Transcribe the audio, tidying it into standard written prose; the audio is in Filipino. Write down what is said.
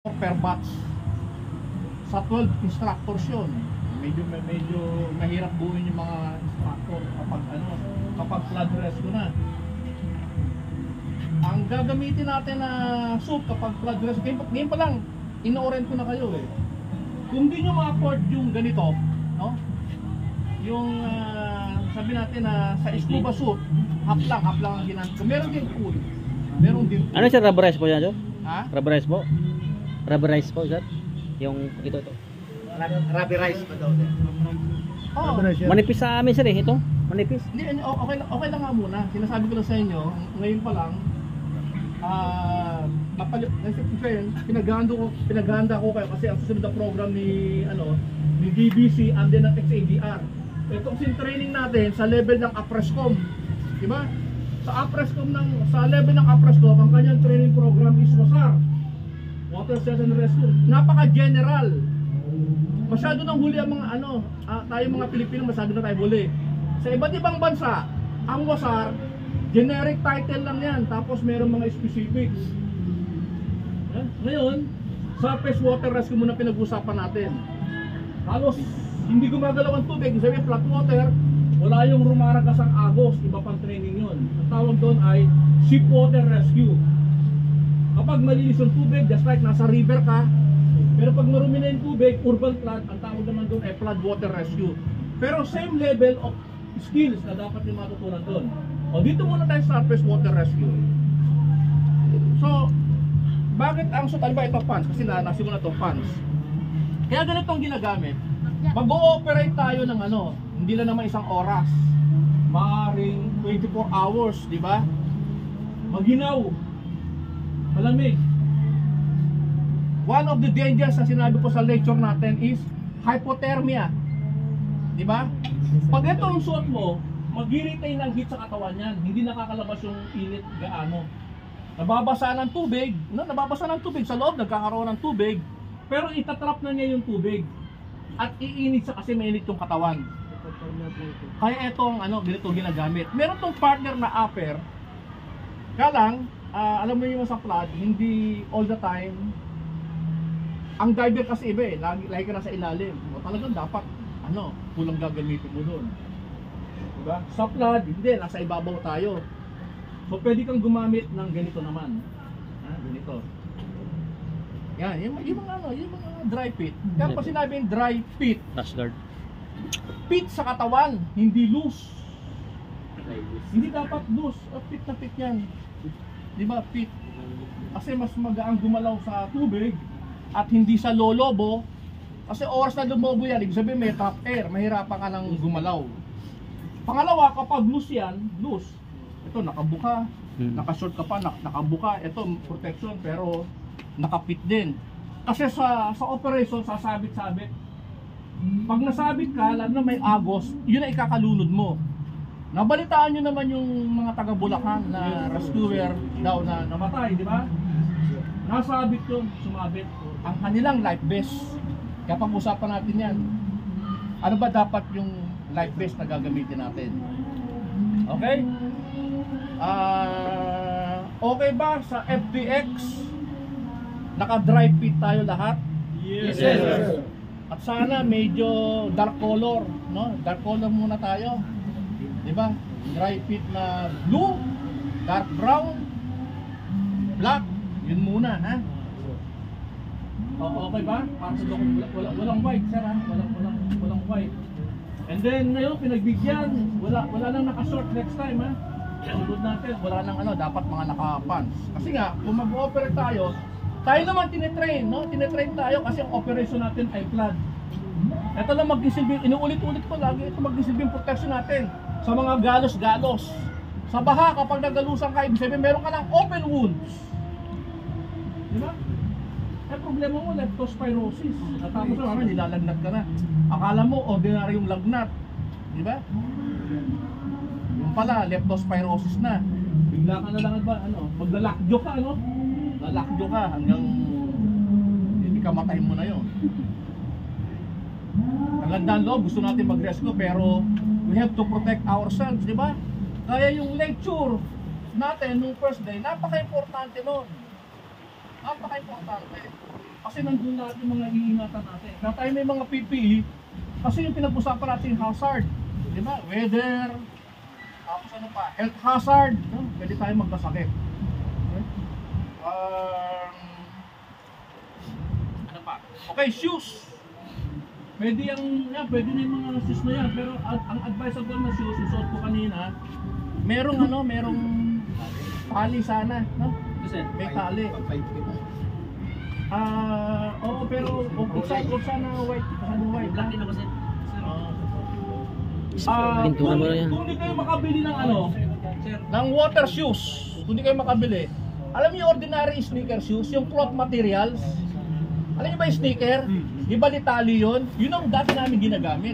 per batch. Sa 12 instructors yun. Medyo mahirap buuin yung mga instructor kapag flood rescue na. Ang gagamitin natin na soup kapag flood rescue, ngayon pa lang ino-orient ko na kayo eh. Kung di nyo ma-afford yung ganito, no? Yung sabi natin na sa scuba suit, half lang ang ginamit ko. Meron din pool. Meron din pool. Ano siya, rubberize po yan, Joe? Ha? Rubberize po? Rubberize po, sir? Yung ito. Rubberize pa daw. Oh. Manipis sa amin, sir, eh. Ito, manipis. Hindi, okay lang nga muna. Sinasabi ko lang sa inyo, ngayon pa lang, pinaganda ko kayo kasi ang susunod na program ni BBC and then ng XADR. Itong training natin sa level ng APRESCOM, di ba? Sa level ng APRESCOM, ang kanyang training program is WASAR, Water Search and Rescue. Napaka-general. Masyado nang huli ang mga tayo mga Pilipino, masyado na tayo huli. Sa iba't ibang bansa, ang WASAR, generic title lang yan, tapos meron mga specifics. Ngayon, surface water rescue muna pinag-usapan natin. Halos hindi gumagalaw ang tubig, sabi flat water, wala yung rumaragas ang agos, iba pang training yun. Ang tawag doon ay ship water rescue. Kapag malinis yung tubig, just like nasa river ka, pero pag marumi na yung tubig, urban flood, ang tawag naman doon ay flood water rescue. Pero same level of skills na dapat yung matutunan doon. O dito muna tayo sa surface water rescue. So, bakit ang sutalba ito pans? Kasi nasimula itong pans. Kaya ganito ang ginagamit. Mag-ooperate tayo ng hindi lang naman isang oras. Maaring 24 hours, di ba? Maginaw. Malamig. One of the dangers na sinabi ko sa lecture natin is hypothermia. Di ba? Pag ito ang suot mo, mag-retain ng heat sa katawan yan. Hindi nakakalabas yung init gaano. Nababasa ng tubig, sa loob nagkakaroon ng tubig, pero itatrap na niya yung tubig. At iinit siya kasi mainit yung katawan. Kaya itong ganito ginagamit. Meron tong partner na upper. Kaya lang, alam mo yung sa flood, hindi all the time. Ang diver kasi iba eh, lagi ka nasa ilalim. O talagang dapat, kulang gagamitin mo doon. Diba? Sa flood, hindi, nasa ibabaw tayo. So pwede kang gumamit ng ganito naman. Ganito. Yan, yung mga dry pit. Kaya pa sinabing dry pit. Dashguard. Pit sa katawan, hindi loose. Hindi dapat loose. Pit na pit yan. Diba? Pit. Kasi mas magaang gumalaw sa tubig at hindi sa lolobo. Kasi oras na lumobo yan, ibig sabihin may trap air, mahirapan ka nang gumalaw. Pangalawa, kapag loose yan, loose. Ito, nakabuka, nakashort ka pa, nakabuka. Ito, protection, pero nakapit din. Kasi sa operation, sasabit-sabit. Pag nasabit ka, lalo na may agos, yun ay ikakalunod mo. Nabalitaan nyo naman yung mga taga Bulacan na rescuer daw na namatay, di ba? Nasabit yun, sumabit. Ang kanilang life vest. Kaya pag-usapan natin yan. Ano ba dapat yung life vest na gagamitin natin? Okay? Okay ba sa FTX? Naka-dry fit tayo lahat? Yes, sir. At sana medyo dark color, no? Dark color muna tayo. 'Di ba? Dry fit na blue, dark brown, black, yun muna, ha? Okay ba? Walang white, sir, ha? Walang white. And then ngayon pinagbigyan, wala nang naka-short next time, ha? Sunod natin, wala nang dapat mga naka-pants. Kasi nga, kung mag-operate tayo naman tinetrain, no? Tinetrain tayo kasi ang operation natin ay flood. Ito lang magdisilbing, inuulit-ulit ko lagi, ito magdisilbing protection natin sa mga galos-galos. Sa baha, kapag nagalusan ka, ibig sabihin meron ka ng open wounds. Di ba? Eh, problema mo, leptospirosis. At tapos naman, nilalagnat ka na. Akala mo, ordinary yung lagnat. Di ba? Yung pala, leptospirosis na. Bigla ka na lang, maglalakjo ka, lalakjo ka hanggang ikamatay mo na yun. Ang gandang loob, gusto natin mag-rescue pero we have to protect ourselves, di ba? Kaya yung lecture natin nung first day, napaka-importante nun. Napaka-importante. Kasi nandun lahat yung mga iingatan natin. Na tayo may mga PPE, kasi yung pinag-usapan natin yung hazard. Di ba? Weather, tapos ano pa, health hazard. No? Pwede tayo magkasakit. Okay? Ano pa? Okay, shoes. Pwede pwede na yung mga shoes na yan. Pero ang advisable na shoes, yung suot ko kanina, merong tali sana. No? May tali. Oo, pero huwag sana white. Black din ako, sir. Pintuan mo na yan. Kung hindi kayo makabili ng ng water shoes, kung hindi kayo makabili, alam niyo yung ordinary sneaker shoes, yung cloth materials, alam niyo ba yung sneaker? Di ba tali yun? Yun ang dati namin ginagamit.